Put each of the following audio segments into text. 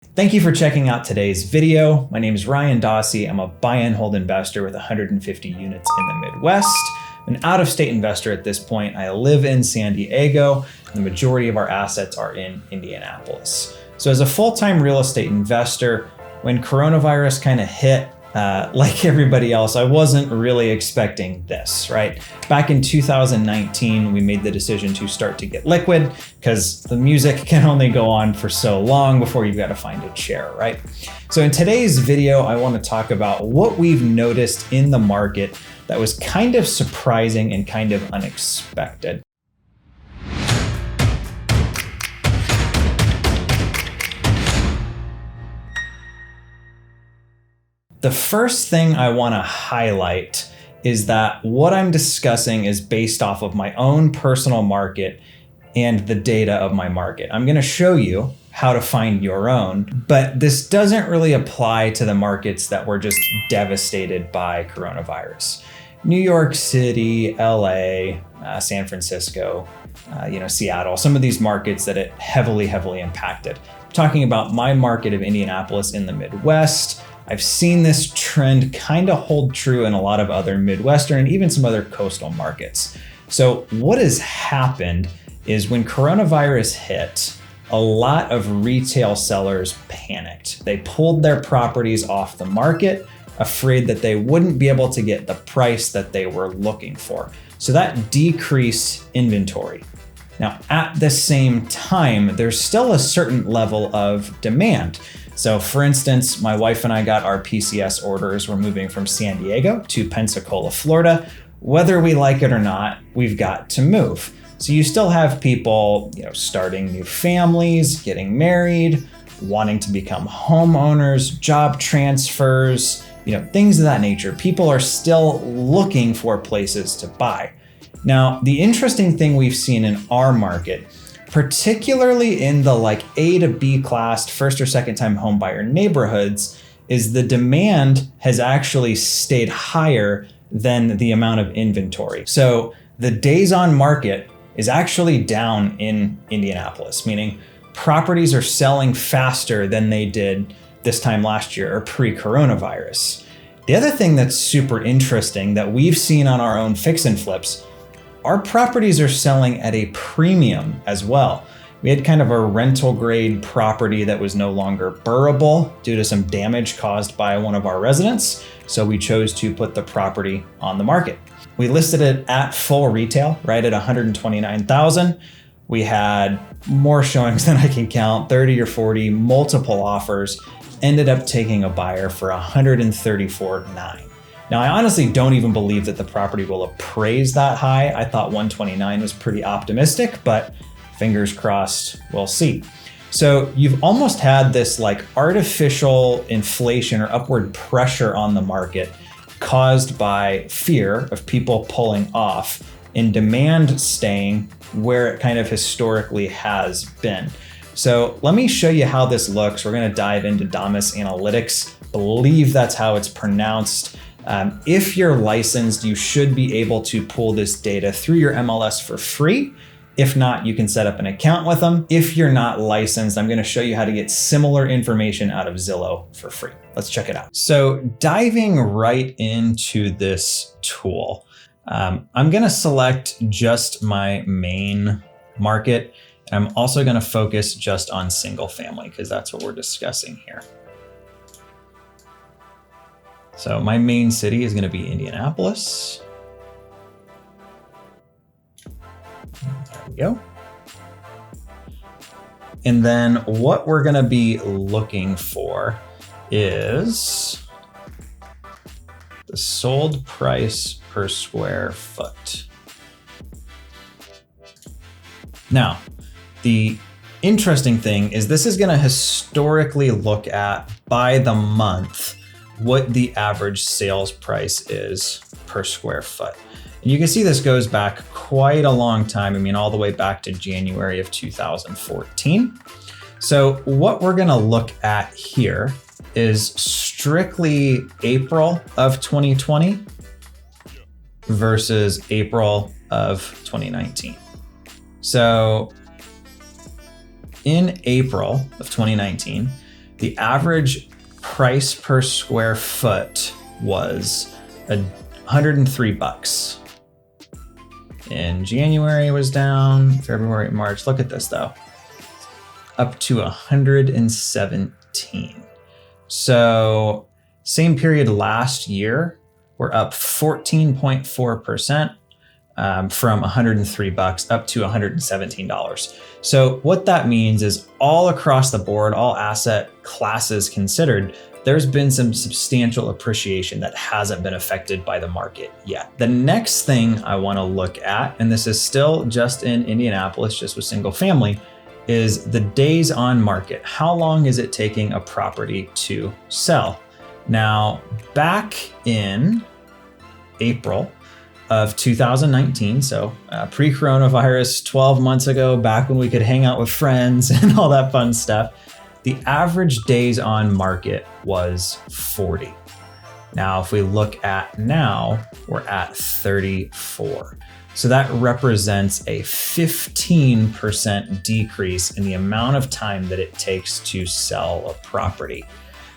Thank you for checking out today's video. My name is Ryan Dossie. I'm a buy and hold investor with 150 units in the Midwest. I'm an out-of-state investor at this point. I live in San Diego, and the majority of our assets are in Indianapolis. So as a full-time real estate investor, when coronavirus kind of hit, like everybody else, I wasn't really expecting this, right? Back in 2019, we made the decision to start to get liquid because the music can only go on for so long before you've got to find a chair, right? So in today's video, I want to talk about what we've noticed in the market that was kind of surprising and kind of unexpected. The first thing I want to highlight is that what I'm discussing is based off of my own personal market and the data of my market. I'm going to show you how to find your own, but this doesn't really apply to the markets that were just devastated by coronavirus. New York City, LA, San Francisco, Seattle, some of these markets that it heavily impacted. I'm talking about my market of Indianapolis in the Midwest. I've seen this trend kind of hold true in a lot of other Midwestern and even some other coastal markets. So what has happened is when coronavirus hit, a lot of retail sellers panicked. They pulled their properties off the market, afraid that they wouldn't be able to get the price that they were looking for. So that decreased inventory. Now, at the same time, there's still a certain level of demand. So for instance, my wife and I got our PCS orders. We're moving from San Diego to Pensacola, Florida. Whether we like it or not, we've got to move. So you still have people, starting new families, getting married, wanting to become homeowners, job transfers, things of that nature. People are still looking for places to buy. Now, the interesting thing we've seen in our market, particularly in the A to B class, first or second time home buyer neighborhoods, is the demand has actually stayed higher than the amount of inventory. So the days on market is actually down in Indianapolis, meaning properties are selling faster than they did this time last year or pre-coronavirus. The other thing that's super interesting that we've seen on our own fix and flips, our properties are selling at a premium as well. We had kind of a rental grade property that was no longer burrable due to some damage caused by one of our residents. So we chose to put the property on the market. We listed it at full retail, right at $129,000. We had more showings than I can count, 30 or 40, multiple offers, ended up taking a buyer for $134,900. Now, I honestly don't even believe that the property will appraise that high. I thought 129 was pretty optimistic, but fingers crossed, we'll see. So you've almost had this artificial inflation or upward pressure on the market caused by fear of people pulling off and demand staying where it kind of historically has been. So let me show you how this looks. We're gonna dive into Domus Analytics. I believe that's how it's pronounced. If you're licensed, you should be able to pull this data through your MLS for free. If not, you can set up an account with them. If you're not licensed, I'm going to show you how to get similar information out of Zillow for free. Let's check it out. So diving right into this tool, I'm going to select just my main market. I'm also going to focus just on single family because that's what we're discussing here. So my main city is going to be Indianapolis. There we go. And then what we're going to be looking for is the sold price per square foot. Now, the interesting thing is this is going to historically look at by the month what the average sales price is per square foot. And you can see this goes back quite a long time. I mean, all the way back to January of 2014. So what we're gonna look at here is strictly April of 2020 versus April of 2019. So in April of 2019, The average price per square foot was $103. In January it was down, February, March. Look at this though, up to 117. So same period last year, we're up 14.4%. From $103 up to $117. So what that means is all across the board, all asset classes considered, there's been some substantial appreciation that hasn't been affected by the market yet. The next thing I want to look at, and this is still just in Indianapolis, just with single family, is the days on market. How long is it taking a property to sell? Now, back in April of 2019, so pre-coronavirus, 12 months ago, back when we could hang out with friends and all that fun stuff, the average days on market was 40. Now, if we look at now, we're at 34. So that represents a 15% decrease in the amount of time that it takes to sell a property.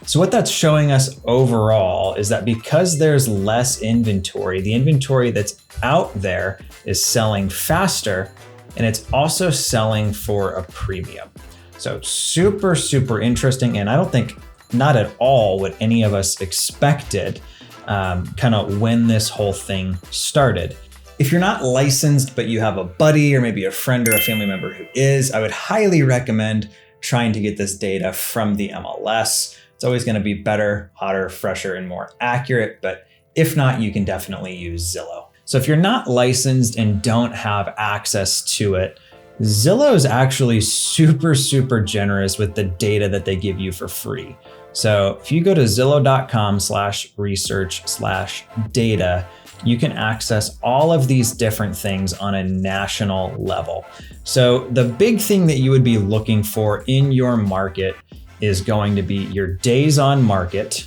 So what that's showing us overall is that because there's less inventory, the inventory that's out there is selling faster, and it's also selling for a premium. So super, super interesting. And I don't think not at all what any of us expected kind of when this whole thing started. If you're not licensed, but you have a buddy or maybe a friend or a family member who is, I would highly recommend trying to get this data from the MLS. It's always going to be better, hotter, fresher, and more accurate. But if not, you can definitely use Zillow. So if you're not licensed and don't have access to it, Zillow is actually super, super generous with the data that they give you for free. So if you go to zillow.com/research/data, you can access all of these different things on a national level. So the big thing that you would be looking for in your market is going to be your days on market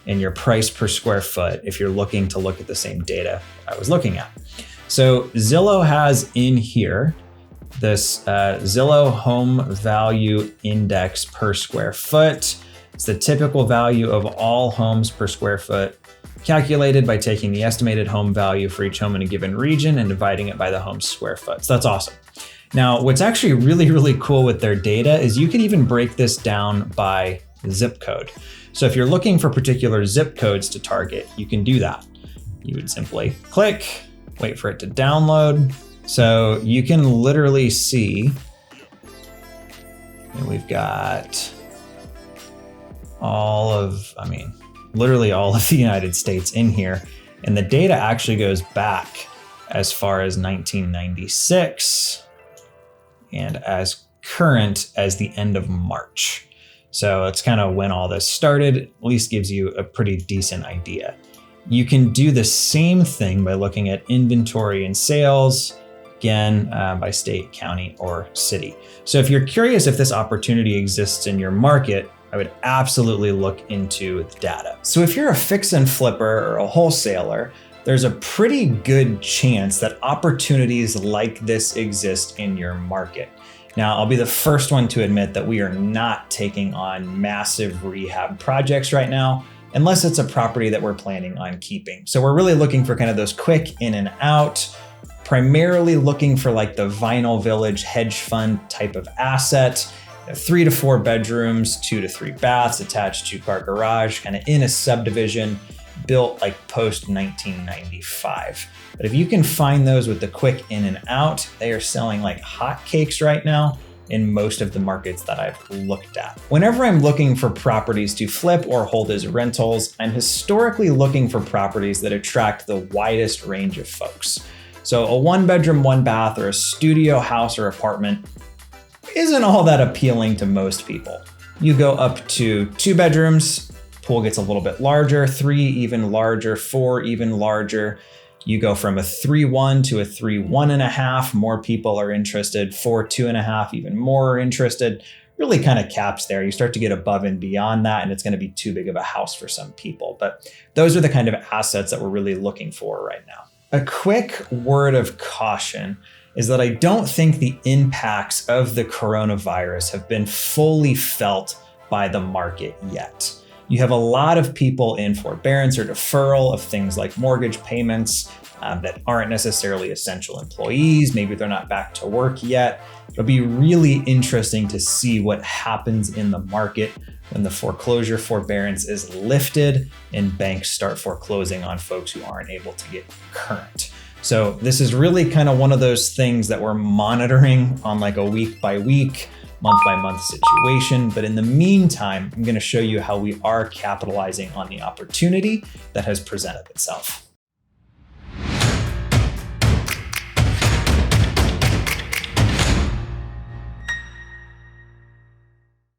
and your price per square foot if you're looking to look at the same data I was looking at. So Zillow has in here this Zillow Home Value Index per square foot. It's the typical value of all homes per square foot, calculated by taking the estimated home value for each home in a given region and dividing it by the home's square foot. So that's awesome. Now, what's actually really, really cool with their data is you can even break this down by zip code. So if you're looking for particular zip codes to target, you can do that. You would simply click, wait for it to download. So you can literally see, and we've got literally all of the United States in here. And the data actually goes back as far as 1996 and as current as the end of March. So it's kind of when all this started, at least gives you a pretty decent idea. You can do the same thing by looking at inventory and sales, again, by state, county, or city. So if you're curious if this opportunity exists in your market, I would absolutely look into the data. So if you're a fix and flipper or a wholesaler, there's a pretty good chance that opportunities like this exist in your market. Now, I'll be the first one to admit that we are not taking on massive rehab projects right now, unless it's a property that we're planning on keeping. So we're really looking for kind of those quick in and out, primarily looking for like the Vinyl Village hedge fund type of asset, 3 to 4 bedrooms, 2 to 3 baths, attached 2-car garage, kind of in a subdivision built like post 1995. But if you can find those with the quick in and out, they are selling like hotcakes right now in most of the markets that I've looked at. Whenever I'm looking for properties to flip or hold as rentals, I'm historically looking for properties that attract the widest range of folks. So a 1-bedroom, 1-bath, or a studio house or apartment isn't all that appealing to most people. You go up to 2 bedrooms, pool gets a little bit larger, 3 even larger, 4 even larger. You go from a 3.1 to a 3.1.5, more people are interested, 4.2.5, even more are interested. Really kind of caps there. You start to get above and beyond that, and it's going to be too big of a house for some people. But those are the kind of assets that we're really looking for right now. A quick word of caution is that I don't think the impacts of the coronavirus have been fully felt by the market yet. You have a lot of people in forbearance or deferral of things like mortgage payments that aren't necessarily essential employees. Maybe they're not back to work yet. It'll be really interesting to see what happens in the market when the foreclosure forbearance is lifted and banks start foreclosing on folks who aren't able to get current. So this is really kind of one of those things that we're monitoring on like a week by week, month by month situation. But in the meantime, I'm going to show you how we are capitalizing on the opportunity that has presented itself.